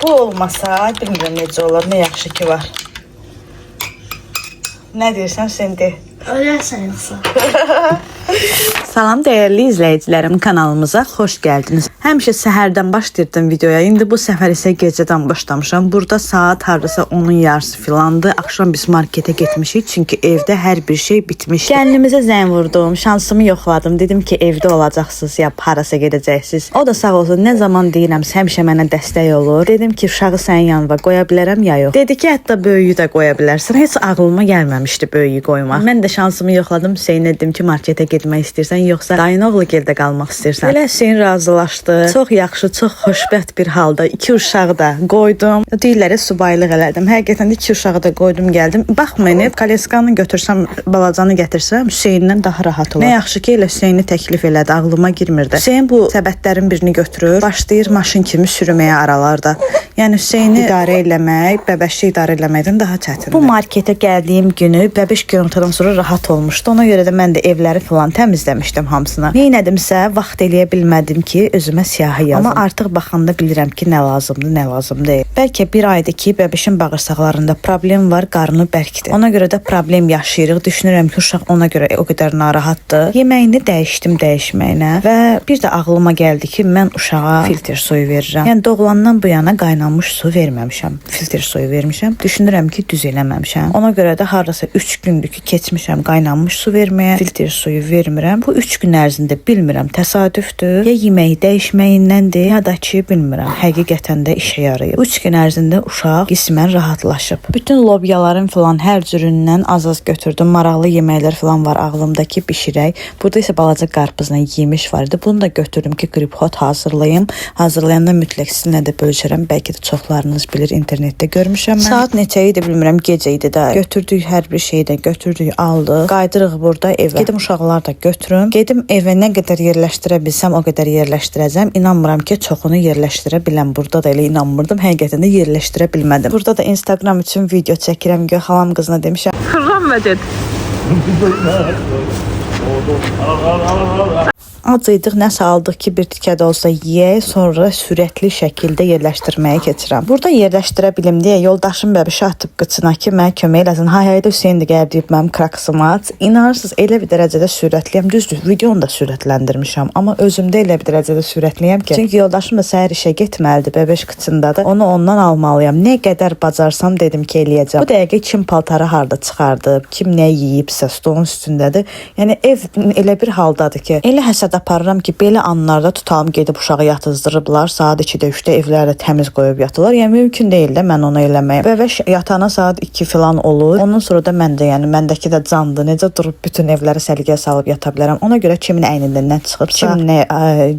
Bu olmasa bilmirəm necə olur, nə yaxşı ki var. Nə deyirsən sən de? Ölərsən yoxsa. Salam dəyərli izləyicilərim, kanalımıza xoş gəldiniz. Həmişə səhərdən başlayırdım videoya. İndi bu səfər isə gecədən başlamışam. Burada saat hardasa 10-un yarısı filandı. Axşam biz marketə getmişik çünki evdə hər bir şey bitmişdi. Gəlinimizə zəng vurdum, şansımı yoxladım. Dedim ki, evdə olacaqsınız ya harasa gedəcəksiniz. O da sağ olsun, nə zaman deyirəmsə həmişə mənə dəstək olur. Dedim ki, uşağı sənin yanına qoya bilərəm ya yox. Dedi ki, hətta böyüyü də qoya bilərsən. Heç ağlıma gəlməmişdi böyüyü qoymaq. Mən də şansımı yoxladım. Hüseynə dedim ki, marketə getmək istəyirsən, yoxsa dayınoğlu yerdə qalmaq istəyirsən. Elə Hüseyn razılaşdı. Çox yaxşı, çox xoşbəxt bir halda 2 uşağı da qoydum. Deyirlər subaylıq elədim. Həqiqətən də 2 uşağı da qoydum, gəldim. Baxmayın, koleskanı götürsəm, balacanı gətirsəm, Hüseyndən daha rahat olar. Nə yaxşı ki, elə Hüseyni təklif elədi, ağlıma girmirdi. Hüseyn bu səbətlərin birini götürür, başlayır maşın kimi sürməyə aralarda. Yəni Hüseyni idarə eləmək, bəbəşi idarə eləməkdən daha çətindir. Bu marketə gəldiyim günü bəbəş görüntüdən sonra rahat olmuşdu. Ona görə də mən də evləri falan təmizləmişdim hamısına. Nə edimsə, vaxt eləyə bilmədim ki, özümə siyahı yazım. Amma artıq baxanda bilirəm ki, nə lazımdır, nə lazım deyil. Bəlkə bir aydır ki, bəbəşin bağırsaqlarında problem var, qarnı bərkdir. Ona görə də problem yaşayırıq. Düşünürəm ki, uşaq ona görə o qədər narahatdır. Yeməyini dəyişdim dəyişməyinə və bir də ağlıma gəldi ki, mən uşağa filtr suyu verirəm. Yəni doğulandan bu yana qaynanmış su verməmişəm. Filtr suyu vermişəm. Düşünürəm ki, düz eləməmişəm. Ona görə də hardasa 3 gündür ki, keçmişəm qaynanmış su verməyə, filtr suyu vermirəm. Bu 3 gün ərzində bilmirəm, təsadüfdür, ya yeməyi dəyişməyindəndir, ya da ki, bilmirəm, həqiqətən də işə yarayıb. 3 gün ərzində uşaq qismən rahatlaşıb. Bütün lobyaların falan hər cüründən az-az götürdüm. Maraqlı yeməklər falan var ağlımdakı bişirək. Burada isə balaca qarpızla yemiş var idi. Bunu da götürdüm ki, qripxot hazırlayım. Hazırlayanda mütləq sizinlə də bölüşərəm. Bəlkə də çoxlarınız bilir, internetdə görmüşəm mən. Saat neçə idi bilmirəm, gecə idi də. Götürdük hər bir şeyi də götürdük, aldıq. Qaydırıq burada evə. Gedim uşaqlar da götürüm. Gedim evə nə qədər yerləşdirə bilsəm o qədər yerləşdirəcəm. İnanmıram ki, çoxunu yerləşdirə biləm. Burada da elə inanmırdım. Həqiqətən də yerləşdirə bilmədim. Burada da Instagram üçün video çəkirəm. Xalam qızına demişəm. Xırram vəcid. Acıydıq, nəsə aldıq ki, bir tikə də olsa yeyək, sonra sürətli şəkildə yerləşdirməyə keçirəm. Burada yerləşdirə bilim deyə yoldaşım bəbişə atıb qıçına ki, mənə kömək eləsin. Hay-hayda Hüseyn də gəlib deyib mənim kraksımı aç. İnanırsınız, elə bir dərəcədə sürətliyəm. Düzdür, videonu da sürətləndirmişəm, amma özümdə elə bir dərəcədə sürətliyəm ki, çünki yoldaşım da səhər işə getməlidir, bəbiş qıçındadır. Onu ondan almalıyam. Nə qədər bacarsam dedim ki, eləyəcəm. Bu dəqiqə kim paltarı harda çıxardıb, kim nə yeyibsə stolun üstündədir. Yəni ev elə bir haldadır ki, elə həsəd aparıram ki, belə anlarda tutalım gedib uşağı yatızdırıblar. Saat 2-də 3-də evləri təmiz qoyub yatırlar. Yəni mümkün deyil də mən onu eləməyim. Bəbəş yatana saat 2 falan olur. Ondan sonra da məndə, yəni məndəki də candır. Necə durub bütün evləri səliqəyə salıb yata bilərəm. Ona görə kimin əynindən nə çıxıbsa, kim nə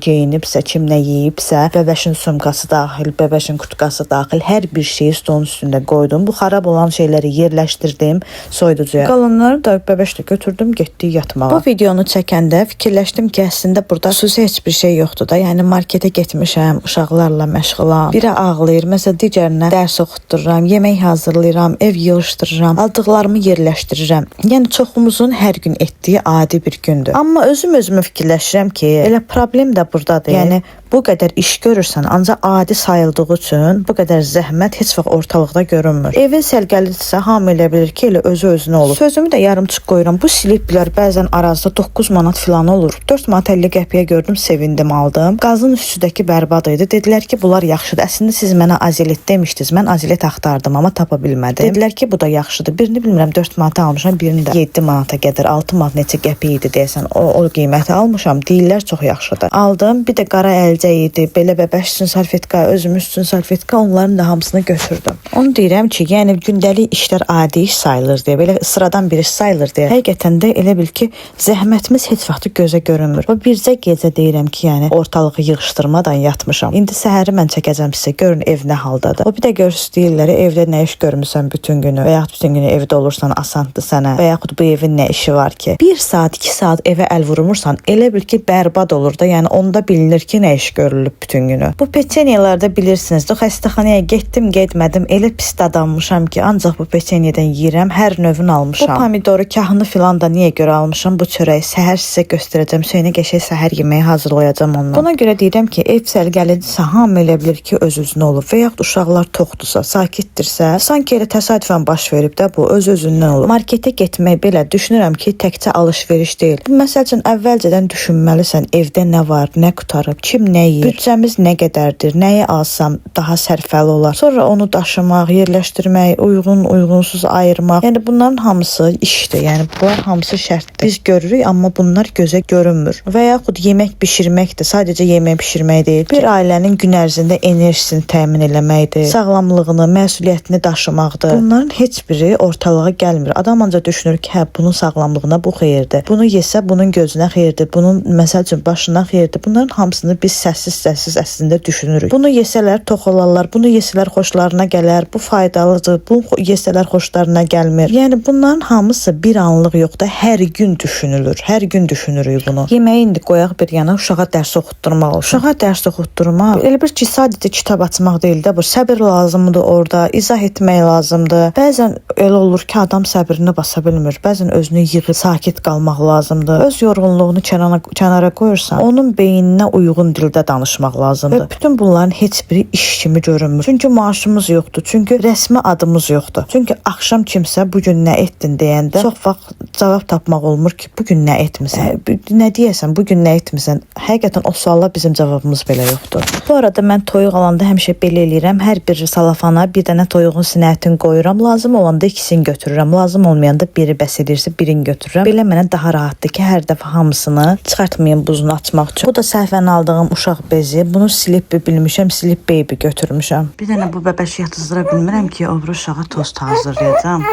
geyinibsə, kim nə yeyibsə, bəbəşin sumkası daxil, bəbəşin kutqası daxil hər bir şeyi stolun üstündə qoydum. Bu xarab olan şeyləri yerləşdirdim soyuducuya. Qalanları da bəbəşlə götürdüm, getdik yatmağa. Bu videonu çəkəndə fikirləşdim ki, əslində burada xüsusi heç bir şey yoxdur da. Yəni marketə getmişəm, uşaqlarla məşğulam. Biri ağlayır, məsələn digərinə dərs oxutdururam, yemək hazırlayıram, ev yığışdırıram, aldıqlarımı yerləşdirirəm. Yəni çoxumuzun hər gün etdiyi adi bir gündür. Amma özümə fikirləşirəm ki, elə problem də burdadır. Yəni bu qədər iş görürsən, ancaq adi sayıldığı üçün bu qədər zəhmət heç vaxt ortalıqda görünmür. Evin sərgəlidirsə, hamı elə bilir ki, elə özü-özünə olur. Sözümü də yarımçıq qoyuram. Bu sliplər bəzən arazda 9 manat filan olur. 4 manat 50 qəpiyə gördüm, sevindim, aldım. Qazın üstündəki bərbad idi. Dedilər ki, bunlar yaxşıdır. Əslində siz mənə azilet demişdiniz. Mən azilet axtardım, amma tapa bilmədim. Dedilər ki, bu da yaxşıdır. Birini bilmirəm 4 manata almışam, birini də 7 manata qədər, 6 manat neçə qəpik idi deyəsən. O qiyməti almışam. Deyirlər çox yaxşıdır. Aldım. Bir də qara əlcək idi. Belə bəbəş üçün salfetka, özümüz üçün salfetka, onların da hamısını götürdüm. Onu deyirəm ki, yəni gündəlik işlər adi iş sayılır deyə, belə sıradan bir iş sayılır deyə. Həqiqətən də elə bil ki, zəhmətimiz heç vaxt gözə görünmür. O bircə gecə deyirəm ki, yəni ortalığı yığışdırmadan yatmışam. İndi səhəri mən çəkəcəm sizə, görün ev nə haldadır. O bir də görürsüz deyirlər, evdə nə iş görmüsən bütün günü və yaxud bütün günü evdə olursan asandır sənə və yaxud bu evin nə işi var ki. 1 saat, 2 saat evə əl vurmursan, elə bil ki, bərbad olur da, yəni onda bilinir ki, nə iş görülüb bütün günü. Bu peçenyelərdə bilirsiniz, xəstəxanaya getdim, getmədim, elə pis dadanmışam ki, ancaq bu peçenyədən yeyirəm, hər növün almışam. Bu pomidoru, kahını filan da niyə görə almışam? Bu çörəyi səhər sizə göstərəcəm. Hüseynə qəşəng səhər yeməyi hazırlayacağam ondan. Buna görə deyirəm ki, ev sərgəlidirsə, hamı elə bilir ki, öz-özünə olub və yaxud uşaqlar toxdursa, sakitdirsə, sanki elə təsadüfən baş verib də bu öz-özündən olub. Marketə getmək belə düşünürəm ki, təkcə alış-veriş deyil. Bu məsəl üçün əvvəlcədən düşünməlisən, evdə nə var, nə qutarıb, kim nə yeyir, büdcəmiz nə qədərdir, nəyi alsam daha sərfəli olar. Sonra onu daşımaq, yerləşdirmək, uyğunsuz ayırmaq. Yəni bunların hamısı işdir. Yəni bunlar hamısı şərtdir. Biz görürük, amma bunlar gözə görünmür. Və yaxud yemək bişirmək də sadəcə yemək bişirmək deyil. Bir ailənin gün ərzində enerjisini təmin eləməkdir, sağlamlığını, məsuliyyətini daşımaqdır. Bunların heç biri ortalığa gəlmir. Adam ancaq düşünür ki, hə, bunun sağlamlığına bu xeyirdir. Bunu yesə bunun gözünə xeyirdir. Bunun məsəl üçün başına xeyirdir. Bunların hamısını biz səssiz əslində düşünürük. Bunu yesələr tox olarlar, bunu yesələr xoşlarına gələr, bu faydalıdır, bu yesələr xoşlarına gəlmir. Yəni bunların hamısı bir anlıq yox da hər gün düşünülür. Hər gün düşünürük bunu. Yeməyi indi qoyaq bir yana, uşağa dərs oxutdurmaq olsun. Uşağa dərs oxutdurmaq elə bir ki, sadəcə kitab açmaq deyil də, bu səbir lazımdır orada, izah etmək lazımdır. Bəzən elə olur ki, adam səbrini basa bilmir. Bəzən özünü yığıb sakit qalmaq lazımdır. Öz yorğunluğunu kənara qoyursan, onun beyninə uyğun dildə danışmaq lazımdır. Və bütün bunların heç biri iş kimi görünmür. Çünki maaşımız yoxdur. Çünki rəsmi adımız yoxdur. Çünki axşam kimsə bu gün nə etdin deyəndə çox vaxt cavab tapmaq olmur ki, bu gün nə etmisən? Nə deyəsən, bu gün nə etmisən? Həqiqətən o suala bizim cavabımız belə yoxdur. Bu arada mən toyuq alanda həmişə belə eləyirəm. Hər bir salafana bir dənə toyuğun sinətini qoyuram. Lazım olanda ikisini götürürəm. Lazım olmayanda biri bəs edirsə birini götürürəm. Belə mənə daha rahatdır ki, hər dəfə hamısını çıxartmayım buzunu açmaq üçün. Bu da səhvən aldığım uşaq bezi. Bunu silib bilmişəm, silib baby götürmüşəm. Bir dənə bu bəbəşi yatızdıra bilmirəm ki, o bir uşağa tost hazırlayacağam.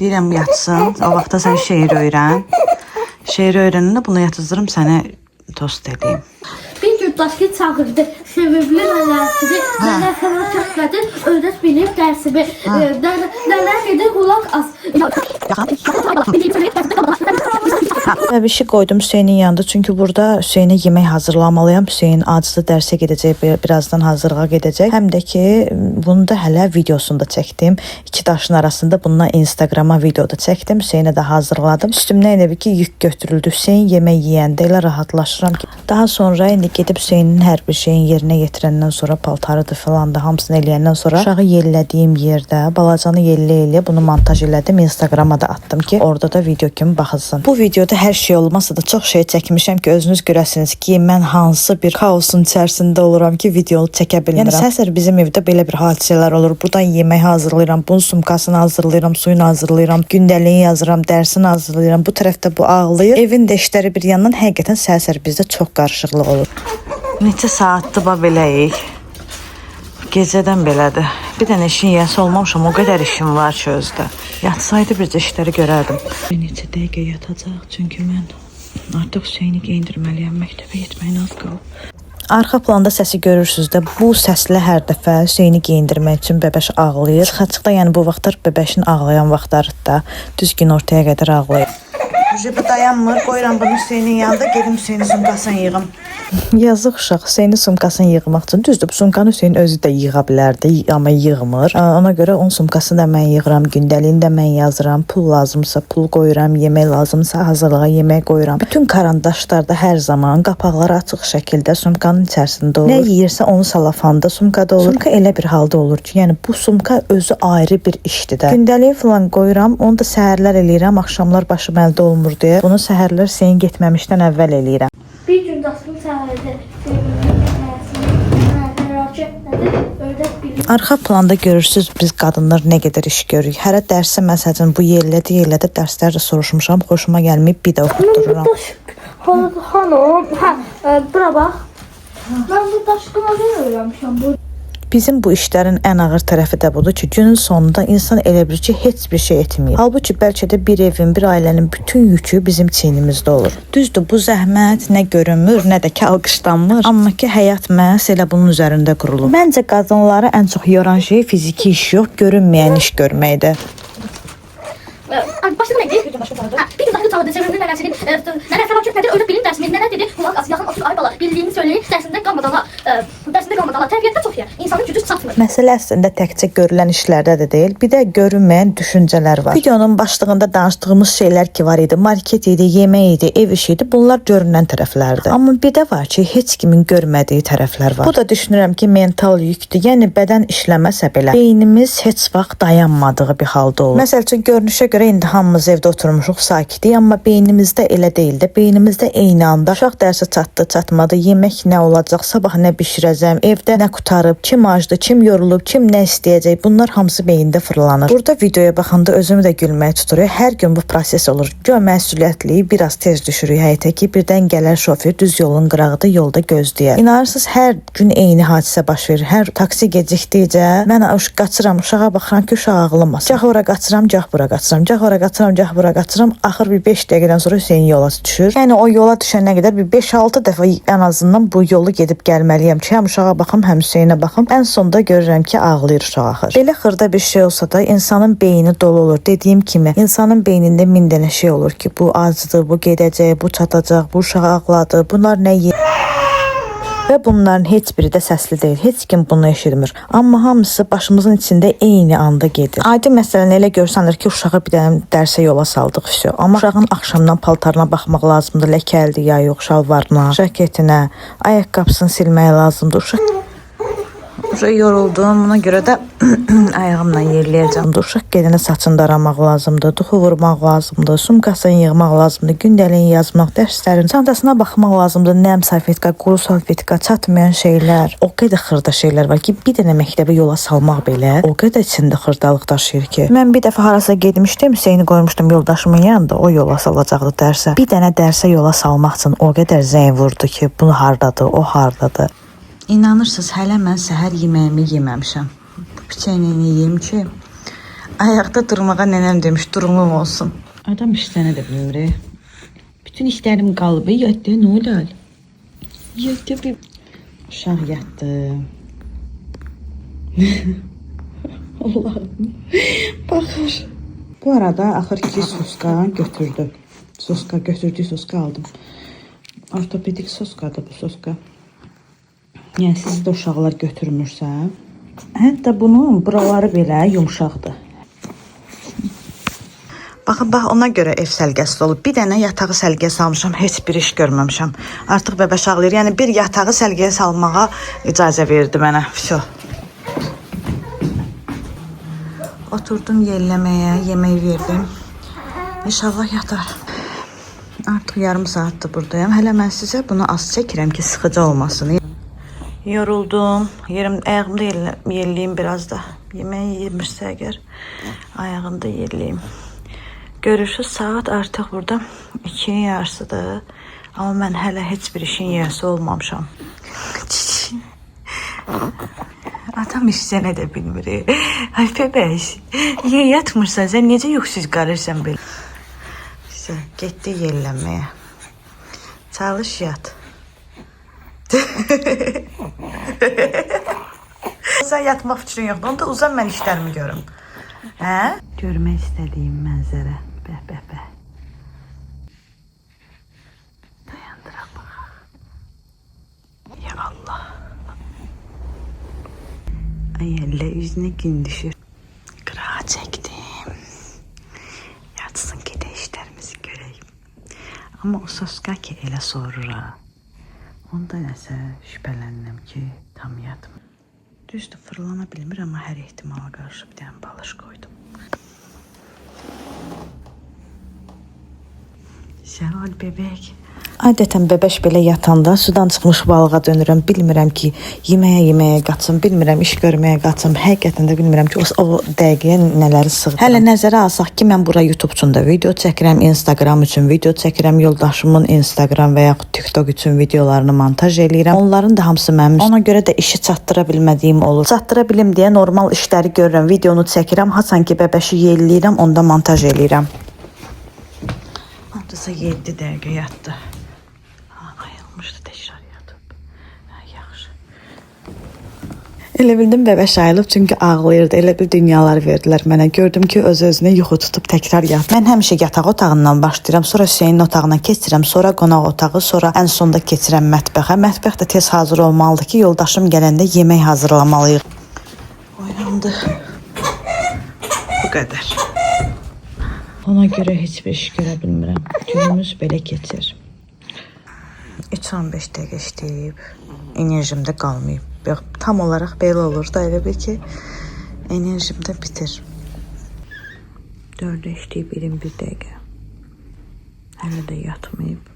Deyirəm yatsın, o vaxtda sən şeir öyrən. Şeir öyrənəndə bunu yatızdırım, sənə tost edeyim. Bir gün daşı çağırdı, sevimli nənəsini, nənə sana çəkmədir, öyrət bilib dərsimi, nənə dedi qulaq az. Bəbişi qoydum Hüseynin yanında, çünki burada Hüseynə yemək hazırlamalıyam. Hüseyin acısı dərsə gedəcək, birazdan hazırlığa gedəcək. Həm də ki, bunu da hələ videosunu da çəkdim. İki daşın arasında bununla Instagrama videoda çəkdim. Hüseynə də hazırladım. Üstümdən elə bir ki, yük götürüldü. Hüseyin yemək yeyəndə elə rahatlaşıram ki. Daha sonra indi gedib Hüseynin hər bir şeyin yerinə yetirəndən sonra, paltarıdır falan da hamısını eləyəndən sonra uşağı yellədiyim yerdə balacanı yellə-yellə bunu montaj elədim. Instagrama da attım ki, orada da video kimi baxılsın. Bu videoda hər şey olmasa da çox şey çəkmişəm ki, özünüz görəsiniz ki, mən hansı bir kaosun içərisində oluram ki, videonu çəkə bilmirəm. Yəni səhər bizim evdə belə bir hadisələr olur. Buradan yemək hazırlayıram, bunun sumkasını hazırlayıram, suyunu hazırlayıram, gündəliyi yazıram, dərsini hazırlayıram. Bu tərəfdə bu ağlayır. Evin də işləri bir yandan həqiqətən səhər bizdə çox qarışıqlıq olur. Neçə saatdır beləyik. Gecədən belədir. Bir dənə işin yəsi olmamışam, o qədər işim var ki özdə. Yatsaydı bircə işləri görərdim. Neçə dəqiqə yatacaq, çünki mən artıq Hüseyni geyindirməliyəm, məktəbə getməyin az qalıb. Arxa planda səsi görürsünüz də, bu səslə hər dəfə Hüseyni geyindirmək üçün bəbəş ağlayır. Çıxa-çıxa, yəni bu vaxtlar bəbəşin ağlayan vaxtları da düz gün ortaya qədər ağlayır. Bu dayanmır, qoyuram bunu Hüseynin yanında, gedim Hüseynin sumkasını yığım. Yazıq uşaq Hüseynin sumkasını yığmaq üçün, düzdür, bu sumkanı Hüseyin özü də yığa bilərdi, amma yığmır. Ona görə onun sumkasını da mən yığıram, gündəliyini də mən yazıram, pul lazımsa pul qoyuram, yemək lazımsa hazırlığa yemək qoyuram. Bütün karandaşlar da hər zaman qapaqları açıq şəkildə sumkanın içərisində olur. Nə yeyirsə onu salafanda, sumkada olur. Sumka elə bir halda olur ki, yəni bu sumka özü ayrı bir işdir də. Gündəliyi falan qoyuram, onu da səhərlər eləyirəm, axşamlar başım əldə olmur deyə. Bunu səhərlər Hüseyin getməmişdən əvvəl eləyirəm. Bir gün daşını çağırdı, Arxa planda görürsünüz biz qadınlar nə qədər iş görürük. Hərə dərsə məsələn bu yerlədə dərslər də soruşmuşam, xoşuma gəlməyib bir də oxutdururam. Bura bax. Mən bu daşqına öyrənmişəm bu. Bizim bu işlərin ən ağır tərəfi də budur ki, günün sonunda insan elə bilir ki, heç bir şey etməyir. Halbuki bəlkə də bir evin, bir ailənin bütün yükü bizim çiynimizdə olur. Düzdür, bu zəhmət nə görünmür, nə də ki alqışlanmır. Amma ki, həyat məhz elə bunun üzərində qurulur. Məncə qadınları ən çox yoran şey fiziki iş yox, görünməyən iş görməkdir. Başlığı neydi? Bir gün başlığı çaldı. Sevimli neler neler falan çökmedi. Öyle bilim dersinde neler dedi? Kulak az yakın 30 ay bala. Bildiğini söyleyip dersinde kalmadan Təbiətdə çox yer. İnsanın gücü çatmır. Məsələ əslində təkcə görülən işlərdə də deyil, bir də görünməyən düşüncələr var. Videonun başlığında danışdığımız şeylər ki var idi, market idi, yemək idi, ev işi idi, bunlar görünən tərəflərdir. Amma bir də var ki, heç kimin görmədiyi tərəflər var. Bu da düşünürəm ki, mental yükdür. Yəni bədən işləməsə belə, beynimiz heç vaxt dayanmadığı bir halda olur. Məsəl üçün görünüşə görə indi hamımız evdə oturmuşuq, sakitlik, amma beynimizdə elə deyil də. Beynimizdə eyni anda uşaq dərsə çatdı, çatmadı, yemək nə olacaq, sabah nə bişirəcəm, evdə nə qutarıb, kim acdı, kim yorulub, kim nə istəyəcək, bunlar hamısı beyində fırlanır. Burada videoya baxanda özümü də gülməyə tuturuyor. Hər gün bu proses olur. Gör məsuliyyətliyi biraz tez düşürük həyətə ki, birdən gələr şofer düz yolun qırağıda yolda gözləyər. İnanırsınız, hər gün eyni hadisə baş verir. Hər taksi gecikdikcə mən qaçıram, uşağa baxıram ki, uşaq ağlamasın. Gah ora qaçıram, gah bura qaçıram, gah ora qaçıram, gah bura qaçıram. Axır bir 5 dəqiqədən sonra Hüseyn yola düşür. Yəni o yola düşənə qədər bir 5-6 dəfə ən azından bu yolu gedib gəlməliyəm ki, həm uşağa baxım, həm Hüseynə baxım. Ən sonda görürəm ki, ağlayır uşaq axır. Belə xırda bir şey olsa da insanın beyni dolu olur. Dediyim kimi, insanın beynində min dənə şey olur ki, bu acıdır, bu gedəcək, bu çatacaq, bu uşaq ağladı, bunlar nə və bunların heç biri də səsli deyil. Heç kim bunu eşitmir. Amma hamısı başımızın içində eyni anda gedir. Adi məsələn elə görsənir ki, uşağı bir dənə dərsə yola saldıq vəsə. Amma uşağın axşamdan paltarına baxmaq lazımdır. Ləkəlidir ya yox, şalvarına, jaketinə, ayaqqabısını silmək lazımdır. Uşaq yoruldum. Buna görə də ayağımla yerləyəcəm. Uşaq gedənə saçını daramaq lazımdır, duxu vurmaq lazımdır, sumkasını yığmaq lazımdır, gündəliyin yazmaq, dərslərin çantasına baxmaq lazımdır. Nəm salfetka, quru salfetka, çatmayan şeylər. O qədər xırda şeylər var ki, bir dənə məktəbə yola salmaq belə o qədər içində xırdalıq daşıyır ki. Mən bir dəfə harasa getmişdim, Hüseyni qoymuşdum yoldaşımın yanında, o yola salacaqdı dərsə. Bir dənə dərsə yola salmaq üçün o qədər zəng vurdu ki, bunu hardadır, o hardadır. İnanırsınız, hələ mən səhər yeməyimi yeməmişəm. Bu piçeynini yeyim ki, ayaqda durmağa nənəm demiş, durumum olsun. Adam işlənə də bilmir. Bütün işlərim qalıb, yatdı, nə olar? Yatdı bir... Uşaq yatdı. Allah'ım, baxır. Bu arada axır ki soska götürdü. Götürdüyü soska aldım. Ortopedik soskadır bu soska. Yəni siz də uşaqlar götürmürsə, hətta bunun buraları belə yumşaqdır. Baxın, bax ona görə ev səlqəsi olub. Bir dənə yatağı səlqəyə salmışam, heç bir iş görməmişəm. Artıq bəbəş ağlayır. Yəni bir yatağı səlqəyə salmağa icazə verdi mənə. Vəsə. Oturdum yelləməyə, yemək verdim. İnşallah yatar. Artıq yarım saatdır buradayım. Hələ mən sizə bunu az çəkirəm ki, sıxıcı olmasın. Yoruldum. Ayağımda yerləyim biraz da. Yeməyi yemirsə əgər ayağında yerləyim. Görüşürüz, saat artıq burada 2-nin yarısıdır. Amma mən hələ heç bir işin yarısı olmamışam. Adam işlənə də bilmir. Ay bəbəş, niyə yatmırsan? Sən necə yoxsuz qalırsan belə? Getdi yerlənməyə. Çalış yat. Sən yatmaq üçün yoxdur. Onda uzan, mən işlərimi görüm. Hə? Görmək istədiyim mənzərə. Bəh. Dayandıraq bax. Ya Allah. Ay Allah, üzünə gün düşür. Qırağa çəkdim. Yatsın ki də işlərimizi görəyim. Amma o soska ki elə sorura. Onda nəsə şübhələndim ki, tam yatmır. Düzdür, fırlana bilmir, amma hər ehtimala qarşı bir dənə balış qoydum. Sağ ol, bebek. Adətən bəbəş belə yatanda sudan çıxmış balığa dönürəm. Bilmirəm ki, yeməyə qaçım, bilmirəm iş görməyə qaçım. Həqiqətən də bilmirəm ki, o dəqiqəyə nələri sığdım. Hələ nəzərə alsaq ki, mən bura YouTube üçün də video çəkirəm, Instagram üçün video çəkirəm, yoldaşımın Instagram və yaxud TikTok üçün videolarını montaj eləyirəm. Onların da hamısı mənim. Ona görə də işi çatdıra bilmədiyim olur. Çatdıra bilim deyə normal işləri görürəm, videonu çəkirəm, haçan ki bəbəşi yelləyirəm, onda montaj eləyirəm. Ondasa 7 dəqiqə yatdı. Ayılmışdı, təkrar yatıb. Yaxşı. Elə bildim bəbəş ayılıb çünki ağlayırdı. Elə bir dünyalar verdilər mənə. Gördüm ki, öz-özünə yuxu tutub təkrar yat. Mən həmişə yataq otağından başlayıram, sonra Hüseynin otağına keçirəm, sonra qonaq otağı, sonra ən sonda keçirəm mətbəxə. Mətbəx də tez hazır olmalıdır ki, yoldaşım gələndə yemək hazırlamalıyıq. Oyandı. Bu qədər. Ona görə heç bir iş görə bilmirəm. Günümüz belə keçir. 3-15 dəqiqə işləyib, enerjimdə qalmayıb. Tam olaraq belə olur da, elə bil ki, enerjimdə bitir. 4-də işləyib 21 dəqiqə. Hələ də yatmayıb.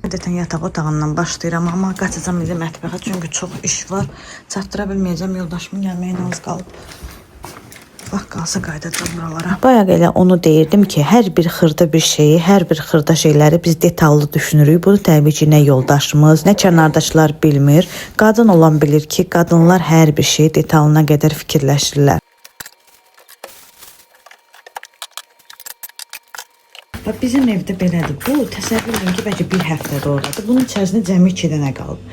Adətən yataq otağından başlayıram, amma qaçacam indi mətbəxə, çünki çox iş var. Çatdıra bilməyəcəm, yoldaşımın gəlməyinə az qalıb. Bax, qalsa qayıdacam buralara. Bayaq elə onu deyirdim ki, hər bir xırda bir şeyi, hər bir xırda şeyləri biz detallı düşünürük. Bunu təbii ki, nə yoldaşımız, nə kənardaşlar bilmir. Qadın olan bilir ki, qadınlar hər bir şeyi detalına qədər fikirləşirlər. Bax, bizim evdə belədir. Bu, təsəvvür edin ki, bəlkə bir həftədə oradadır. Bunun içərisində cəmi 2 dənə qalıb.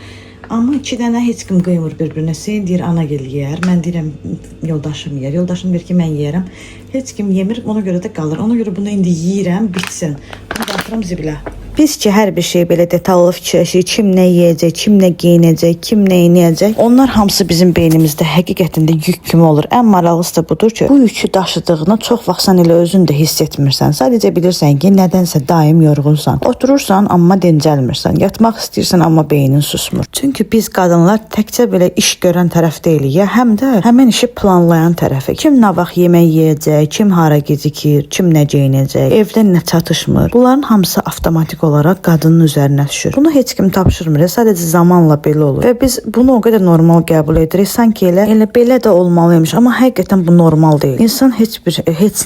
Amma 2 dənə heç kim qıymır bir-birinə. Hüseyin deyir, ana gel yeyər. Mən deyirəm, yoldaşım yeyər. Yoldaşım deyir ki, mən yeyərəm. Heç kim yemir, ona görə də qalır. Ona görə bunu indi yeyirəm, bitsin. Bunu da atıram zibilə. Biz ki, hər bir şey belə detallı fikirləşirik. Kim nə yeyəcək, kim nə geyinəcək, kim nə edəcək. Onlar hamısı bizim beynimizdə həqiqətində yük kimi olur. Ən maraqlısı da budur ki, bu yükü daşıdığını çox vaxt sən elə özün də hiss etmirsən. Sadəcə bilirsən ki, nədənsə daim yorğunsan. Oturursan, amma dincəlmirsən. Yatmaq istəyirsən, amma beynin susmur. Çünki biz qadınlar təkcə belə iş görən tərəf deyilik, ya həm də həmin işi planlayan tərəfi. Kim nə vaxt yemək yeyəcək, kim hara gecikir, kim nə geyinəcək, evdə nə çatışmır. Bunların hamısı avtomatik olaraq qadının üzərinə düşür. Bunu heç kim tapşırmır, sadəcə zamanla belə olur. Və biz bunu o qədər normal qəbul edirik, sanki elə belə də olmalıymış, amma həqiqətən bu normal deyil. İnsan heç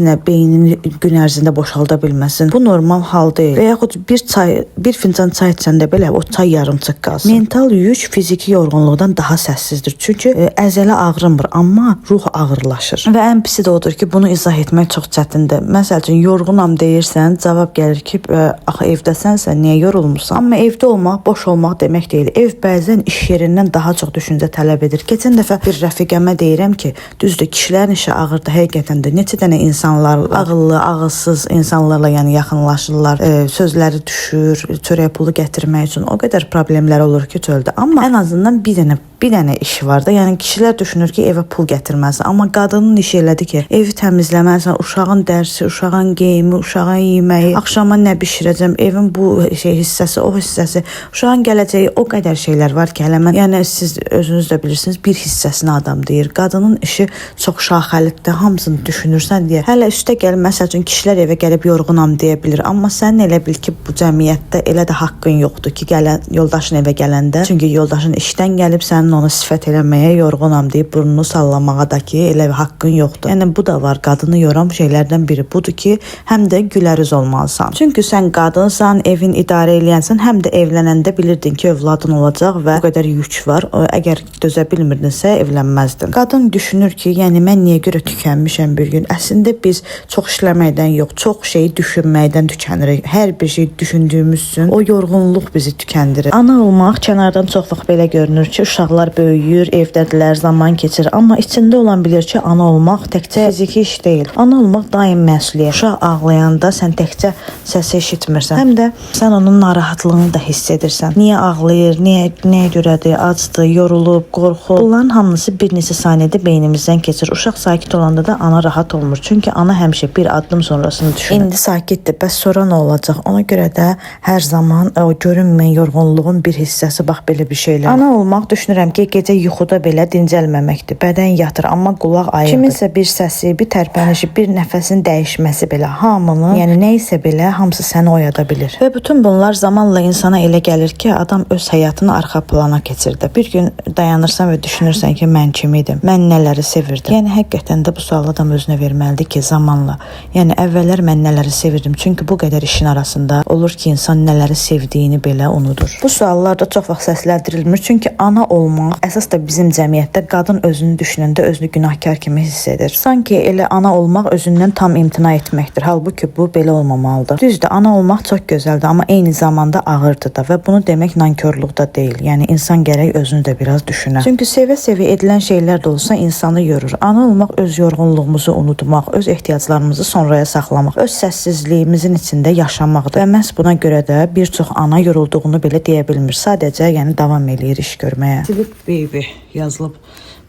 nə beynini gün ərzində boşalda bilməsin. Bu normal hal deyil. Və yaxud bir fincan çay içəndə belə o çay yarımçıq qalsın. Mental yük fiziki yorğunluqdan daha səssizdir. Çünki əzələ ağrımır, amma ruh ağırlaşır. Və ən pisi də odur ki, bunu izah etmək çox çətindir. Məsəl üçün yorğunam deyirsən, cavab gəlir ki, axı evdəsənsə niyə yorulmursan? Amma evdə olmaq, boş olmaq demək deyil. Ev bəzən iş yerindən daha çox düşüncə tələb edir. Keçən dəfə bir rəfiqəmə deyirəm ki, düzdür, kişilərin işi ağırdır həqiqətən də. Neçə dənə insanlar, ağıllı, ağılsız insanlarla yaxınlaşırlar, sözləri düşür, çörək pulu gətirmək üçün o qədər problemlər olur ki, çöldə. Amma ən azından bir dənə işi var da. Yəni kişilər düşünür ki, evə pul gətirməlisən, amma qadının işi elədir ki, evi təmizləməlisən, uşağın dərsi, uşağın geyimi, uşağın yeməyi, axşama nə bişirəcəm, evin bu hissəsi, o hissəsi, uşağın gələcəyi, o qədər şeylər var ki, hələ mən, yəni siz özünüz də bilirsiniz, bir hissəsini adam deyir. Qadının işi çox şaxəlidir, hamısını düşünürsən deyə. Hələ üstə gəl, məsəl üçün kişilər evə gəlib yorğunam deyə bilir, amma sən elə bil ki, bu cəmiyyətdə elə də haqqın yoxdur ki, yoldaşın evə gələndə, çünki yoldaşın işdən gəlib sənin onu sifət eləməyə, yorğunam deyib burnunu sallamağa da ki, elə bir haqqın yoxdur. Yəni bu da var, qadını yoran şeylərdən biri budur ki, həm də güləriz olmalısan. Çünki sən qadınsan, evin idarə eləyənsən, həm də evlənəndə bilirdin ki, övladın olacaq və bu qədər yük var. Əgər dözə bilmirdinsə, evlənməzdin. Qadın düşünür ki, yəni mən niyə görə tükənmişəm bir gün? Əslində biz çox işləməkdən yox, çox şeyi düşünməkdən tükənirik. Hər bir şey düşündüyümüz üçün o yorğunluq bizi tükəndirir. Ana olmaq kənardan çox vaxt belə görünür ki, uşaqlar böyüyür, evdədirlər, zaman keçir. Amma içində olan bilir ki, ana olmaq təkcə fiziki iş deyil. Ana olmaq daim məsuliyyət. Uşaq ağlayanda sən təkcə səsi eşitmirsən. Həm də sən onun narahatlığını da hiss edirsən. Niyə ağlayır, nəyə görədir, acdır, yorulub, qorxur. Bunların hamısı bir neçə saniyədə beynimizdən keçir. Uşaq sakit olanda da ana rahat olmur. Çünki ana həmişə bir addım sonrasını düşünür. İndi sakitdir, bəs sonra nə olacaq? Ona görə də hər zaman o görünməyən yorğunluğun bir hissəsi bax belə bir şeylər. Ana olmaq düşünürəm ki, gecə yuxuda belə dincəlməməkdir. Bədən yatır, amma qulaq ayırdır. Kiminsə bir səsi, bir tərpənişi, bir nəfəsin dəyişməsi belə hamının, yəni nə isə belə hamısı səni oyada bilir. Və bütün bunlar zamanla insana elə gəlir ki, adam öz həyatını arxa plana keçirdi. Bir gün dayanırsan və düşünürsən ki, mən kim idim? Mən nələri sevirdim? Yəni həqiqətən də bu sual adam özünə verməlidir ki, zamanla. Yəni əvvəllər mən nələri sevirdim? Çünki bu qədər işin arasında olur ki, insan nələri sevdiyini belə unudur. Bu suallar da çox vaxt səsləndirilmir. Çünki ana olmaq əsas da bizim cəmiyyətdə qadın özünü düşünəndə özünü günahkar kimi hiss edir. Sanki elə ana olmaq özündən tam imtina etməkdir. Halbuki bu belə olmamalıdır. Düzdür, ana olmaq çox gözəldir. gözəldir, amma eyni zamanda ağırdır da və bunu demək nankorluq da deyil. Yəni insan gərək özünü də biraz düşünə. Çünki sevə-sevə edilən şeylər də olsa insanı yorur. Ana olmaq öz yorğunluğumuzu unutmaq, öz ehtiyaclarımızı sonraya saxlamaq, öz səssizliyimizin içində yaşamaqdır. Və məhz buna görə də bir çox ana yorulduğunu belə deyə bilmir. Sadəcə yəni davam eləyir iş görməyə. Sleep baby yazılıb.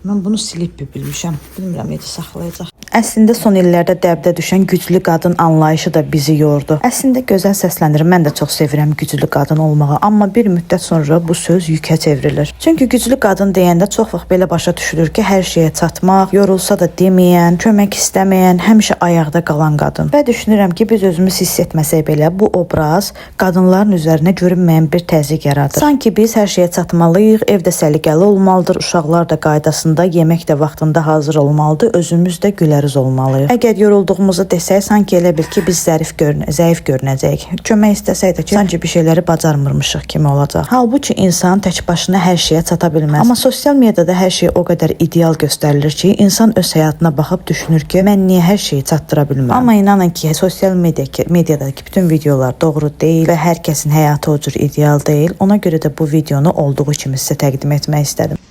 Mən bunu silib bilmişəm. Bilmirəm necə saxlayacaq. Əslində son illərdə dəbdə düşən güclü qadın anlayışı da bizi yordu. Əslində gözəl səslənir. Mən də çox sevirəm güclü qadın olmağı, amma bir müddət sonra bu söz yükə çevrilir. Çünki güclü qadın deyəndə çox vaxt belə başa düşülür ki, hər şeyə çatmaq, yorulsa da deməyən, kömək istəməyən, həmişə ayaqda qalan qadın. Və düşünürəm ki, biz özümüz hiss etməsək belə bu obraz qadınların üzərinə görünməyən bir təzyiq yaradır. Sanki biz hər şeyə çatmalıyıq, evdə səliqəli olmalıdır, uşaqlar da qaydasında, yemək də vaxtında hazır olmalıdır, özümüz də güləriz olmalıyıq. Əgər yorulduğumuzu desək, sanki elə bil ki, biz zəif görünəcəyik. Kömək istəsək də ki, sanki bir şeyləri bacarmırmışıq kimi olacaq. Halbuki insan tək başına hər şeyə çata bilməz. Amma sosial mediada hər şey o qədər ideal göstərilir ki, insan öz həyatına baxıb düşünür ki, mən niyə hər şeyi çatdıra bilməm? Amma inanın ki, sosial mediadakı bütün videolar doğru deyil və hər kəsin həyatı o cür ideal deyil. Ona görə də bu videonu olduğu kimi sizə təqdim etmək istədim.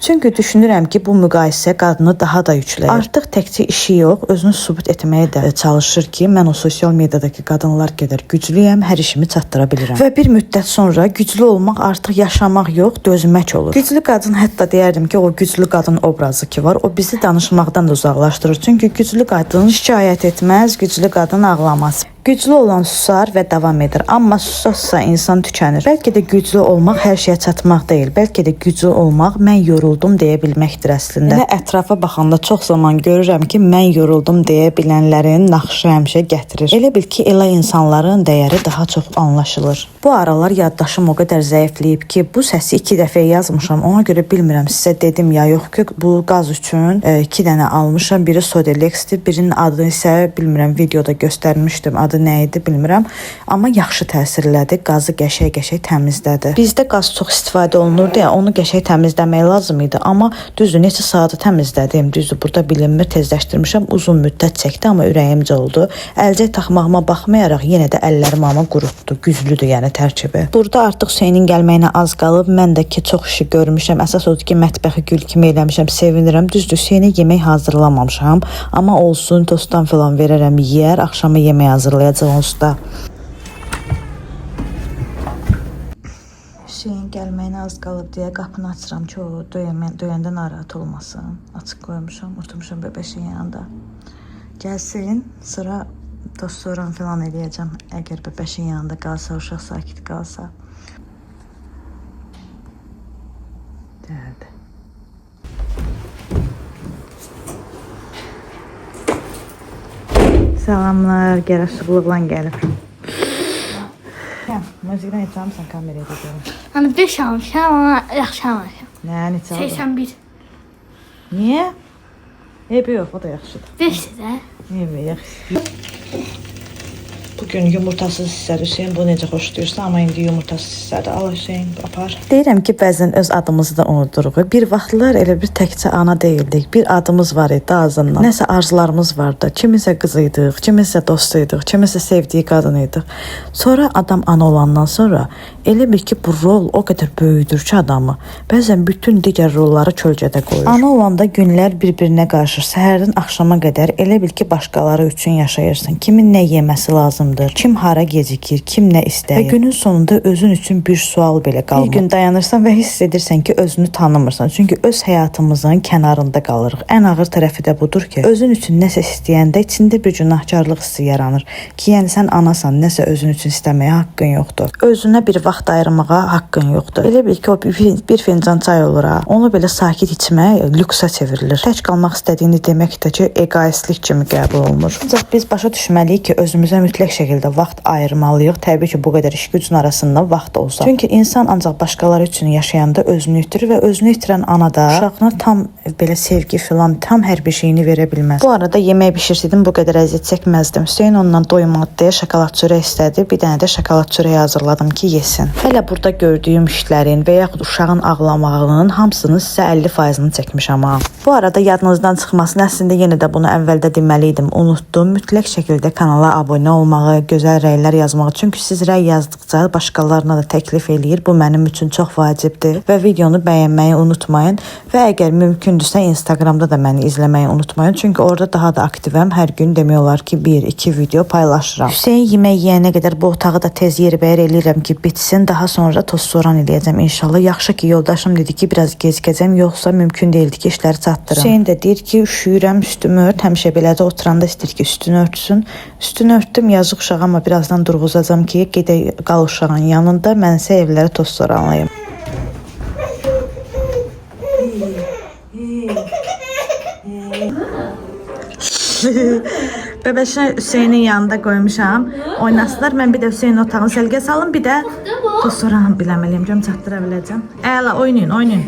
Çünki düşünürəm ki, bu müqayisə qadını daha da yükləyir. Artıq təkcə işi yox, özünü sübut etməyə də çalışır ki, mən o sosial mediadakı qadınlar qədər güclüyəm, hər işimi çatdıra bilirəm. Və bir müddət sonra güclü olmaq artıq yaşamaq yox, dözmək olur. Güclü qadın, hətta deyərdim ki, o güclü qadın obrazı ki var, o bizi danışmaqdan da uzaqlaşdırır. Çünki güclü qadın şikayət etməz, güclü qadın ağlamaz. Güclü olan susar və davam edir. Amma susasa insan tükənir. Bəlkə də güclü olmaq hər şeyə çatmaq deyil. Bəlkə də güclü olmaq mən yoruldum deyə bilməkdir əslində. Elə ətrafa baxanda çox zaman görürəm ki, mən yoruldum deyə bilənlərin naxışı həmişə gətirir. Elə bil ki, elə insanların dəyəri daha çox anlaşılır. Bu aralar yaddaşım o qədər zəifləyib ki, bu səsi 2 dəfə yazmışam. Ona görə bilmirəm sizə dedim ya yox ki, bu qaz üçün 2 dənə almışam. Biri Sodex'dir, birinin adını isə bilmirəm, videoda göstərmişdim. Adı nə idi bilmirəm, amma yaxşı təsir elədi. Qazı qəşəng-qəşəng təmizlədi. Bizdə qaz çox istifadə olunurdu ya, onu qəşəng təmizləmək lazım idi, amma düzdür, neçə saatı təmizlədim, düzdür, burada bilinmir, tezləşdirmişəm, uzun müddət çəkdi, amma ürəyimcə oldu. Əlcək taxmağıma baxmayaraq yenə də əllərim amma qurutdu, güclüdür yəni tərkibi. Burada artıq Hüseynin gəlməyinə az qalıb, mən də ki, çox işi görmüşəm, əsas odur ki, mətbəxi gül kimi eləmişəm, sevinirəm, düzdür, Hüseynə yemək hazırlamamışam, amma olsun, tostdan falan verərəm, yeyər, axşama yemək hazırlayacaq usta. Hüseyin gəlməyinə az qalıb deyə qapını açıram ki, o döyəndə narahat olmasın. Açıq qoymuşam, oturmuşam bebeşin yanında. Gəlsin, sıra tost falan eləyəcəm. Əgər bebeşin yanında qalsa, uşaq sakit qalsa. Gəldi. Salamlar, gərəşıqlıqla gəlib. Müzikdən heç almışsan kameraya da görüm. Hani 5 almışam, ama yaxşı almışam. Nə, neçə aldın? 81. Niyə? Eybi yox, o da yaxşıdır. 5 də. Eybi, yaxşı. Bugün yumurtasız hissədir Hüseyin, bu necə xoşlayırsa, amma indi yumurtasız hissədir. Al Hüseyin, apar. Deyirəm ki, bəzən öz adımızı da unuduruq. Bir vaxtlar elə bir təkcə ana deyildik. Bir adımız var idi ağzından. Nəsə arzularımız vardı. Kimisə qız idik, kimisə dost idik, kimisə sevdiyi qadın idik. Sonra adam ana olandan sonra elə bil ki, bu rol o qədər böyüdür ki adamı. Bəzən bütün digər rolları kölgədə qoyur. Ana olanda günlər bir-birinə qarışır. Səhərdən axşama qədər elə bil ki, başqaları üçün yaşayırsan. Kimin nə yeməsi lazımdır, kim hara gecikir, kim nə istəyir. Və günün sonunda özün üçün bir sual belə qalmır. Bir gün dayanırsan və hiss edirsən ki, özünü tanımırsan. Çünki öz həyatımızın kənarında qalırıq. Ən ağır tərəfi də budur ki, özün üçün nəsə istəyəndə içində bir günahkarlıq hissi yaranır. Ki, yəni sən anasan, nəsə özün üçün istəməyə haqqın yoxdur. Özünə bir vaxt ayırmağa haqqın yoxdur. Elə bil ki, o bir fincan çay olur ha. Onu belə sakit içmək lüksə çevrilir. Tək qalmaq istədiyini demək də ki, egoistlik kimi qəbul olunur. Ancaq biz başa düşməliyik ki, özümüzə mütləq şəkildə vaxt ayırmalıyıq. Təbii ki, bu qədər iş gücün arasında vaxt olsa. Çünki insan ancaq başqaları üçün yaşayanda özünü itirir və özünü itirən ana da uşağına tam belə sevgi filan, tam hər bir şeyini verə bilməz. Bu arada yemək bişirsəydim bu qədər əziyyət çəkməzdim. Hüseyn ondan doymadı deyə şokolad çörək istədi. Bir dənə də şokolad çörəyi hazırladım ki, yesin. Hələ burada gördüyüm işlərin və yaxud uşağın ağlamağının hamısını sizə 50%-ni çəkmişəm ha. Bu arada yadınızdan çıxmasın, əslində yenə də bunu əvvəldə deməliydim. Unutdum. Mütləq şəkildə kanala abunə olmağı, gözəl rəylər yazmağı. Çünki siz rəy yazdıqca başqalarına da təklif eləyir. Bu mənim üçün çox vacibdir. Və videonu bəyənməyi unutmayın. Və əgər mümkündürsə Instagramda da məni izləməyi unutmayın. Çünki orada daha da aktivəm. Hər gün demək olar ki 1-2 video paylaşıram. Hüseyn yemək yeyənə qədər bu otağı da tez yerbəyer eləyirəm ki, bitsin. Daha sonra toz soran eləyəcəm inşallah. Yaxşı ki, yoldaşım dedi ki, biraz gecikəcəm, yoxsa mümkün deyildi ki, işləri çatdırım. Hüseyn də deyir ki, üşüyürəm, üstümü ört. Həmişə belədə oturanda istəyir ki, üstünü örtsün. Üstünü örtdüm, yazıq uşağı, amma birazdan durğuzacam ki, gedək qal uşağın yanında, mən isə evlərə toz soranlayım. Bebeşini Hüseynin yanında qoymuşam. Oynasınlar. Mən bir də Hüseynin otağını səlqə salım, bir də toz soranı biləməliyim. Cəm çatdıra biləcəm. Əla, oynayın.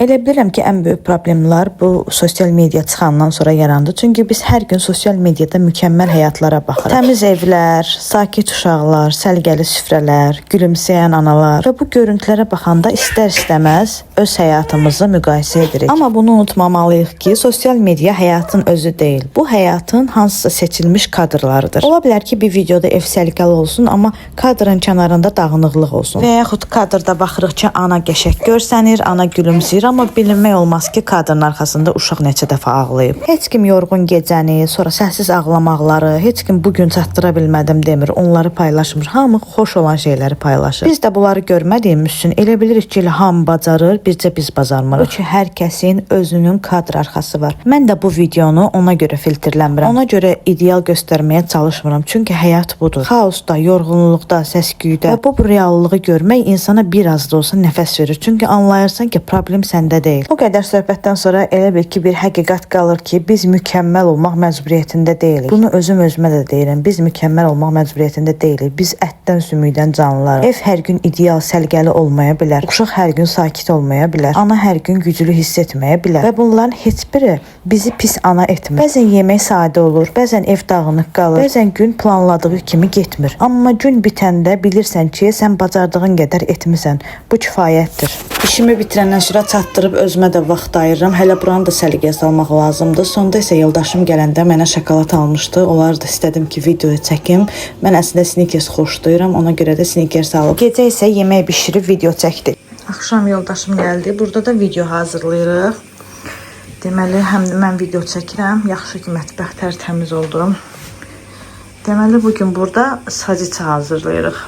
Elə bilirəm ki, ən böyük problemlər bu sosial media çıxandan sonra yarandı. Çünki biz hər gün sosial mediada mükəmməl həyatlara baxırıq. Təmiz evlər, sakit uşaqlar, səlqəli süfrələr, gülümsəyən analar və bu görüntülərə baxanda istər-istəməz öz həyatımızı müqayisə edirik. Amma bunu unutmamalıyıq ki, sosial media həyatın özü deyil. Bu həyatın hansısa seçilmiş kadrlarıdır. Ola bilər ki, bir videoda ev səliqəli olsun, amma kadrın kənarında dağınıqlıq olsun. Və yaxud kadrda baxırıq ki, ana qəşəng görsənir, ana gülümsəyir, amma bilinmək olmaz ki, kadrın arxasında uşaq neçə dəfə ağlayıb. Heç kim yorğun gecəni, sonra səssiz ağlamaqları, heç kim bugün çatdıra bilmədim demir, onları paylaşmır. Hamı xoş olan şeyləri paylaşır. Biz də bunları görmədiyimiz üçün elə bilirik ki, hamı bacarır, bircə biz bacarmırıq. O ki, hər kəsin özünün kadr arxası var. Mən də bu videonu ona görə filtrlənmirəm. Ona görə ideal göstərməyə çalışmıram. Çünki həyat budur. Xaosda, yorğunluqda, səs-küydə və bu reallığı görmək insana biraz da olsa nəfəs verir. Çünki anlayırsan ki, problem səndə deyil. O qədər söhbətdən sonra elə bil ki, bir həqiqət qalır ki, biz mükəmməl olmaq məcburiyyətində deyilik. Bunu özümə də deyirəm. Biz mükəmməl olmaq məcburiyyətində deyilik. Biz ətdən sümükdən canlılarıq. Ev hər gün ideal, səlqəli olmaya bilər. Uşaq hər gün sakit olmaya bilər. Ana hər gün güclü hiss etməyə bilər. Və bunların heç biri bizi pis ana etmir. Bəzən yemək sadə olur, bəzən ev dağınıq qalır, bəzən gün planladığı kimi getmir. Amma gün bitəndə bilirsən ki, sən bacardığın qədər etmisən. Bu kifayətdir. İşimi bitirəndən sonra çatdırıb özümə də vaxt ayırıram. Hələ buranı da səliqəyə salmaq lazımdır. Sonda isə yoldaşım gələndə mənə şokolad almışdı. Onları da istədim ki, videoya çəkim. Mən əslində Snickers xoşlayıram. Ona görə də Snickers alıb. Gecə isə yemək bişirib video çəkdik. Axşam yoldaşım gəldi. Burada da video hazırlayırıq. Deməli, həm də mən video çəkirəm. Yaxşı ki, mətbəx tərtəmiz oldu. Deməli, bugün burada saciça hazırlayırıq.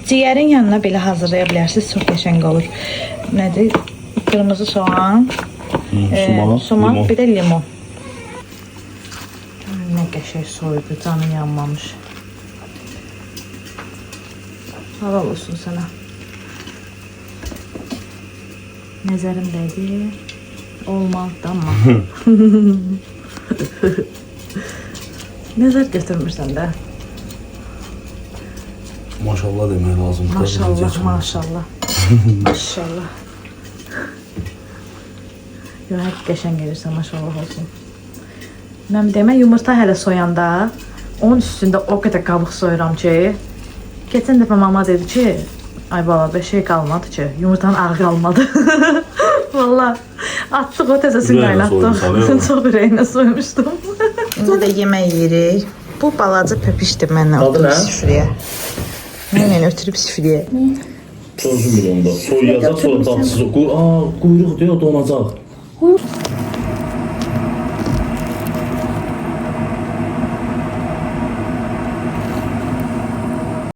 Ciyərin yanına belə hazırlaya bilərsiniz. Çox qəşəng olur. Nədir? Qırmızı soğan, sumak, bir də limon. Nə qəşəng soyudu, canı yanmamış. Halal olsun sənə. Nəzərim dədir. Olmazdı amma. Nəzər götürmürsən də. Maşallah demək lazımdır. Maşallah. Maşallah. Yox, hər qəşəng gəlirsən, maşallah olsun. Mən demə, yumurta hələ soyanda, onun üstündə o qədər qabıq soyuram ki, keçən dəfə mama dedi ki, ay bala, bir şey qalmadı ki, yumurtanın ağı qalmadı. Valla, atdıq o təzəsini qaynatdıq. Çox ürəyinə soymuşdum. İndi də yemək yeyirik. Bu balaca pöpüşdür mənlə oturub sifriyə. Mənlə ötürüb sifriyə. Sözüm bir onda. Soyacaq, sonra tatsız. Quyruq deyə donacaq.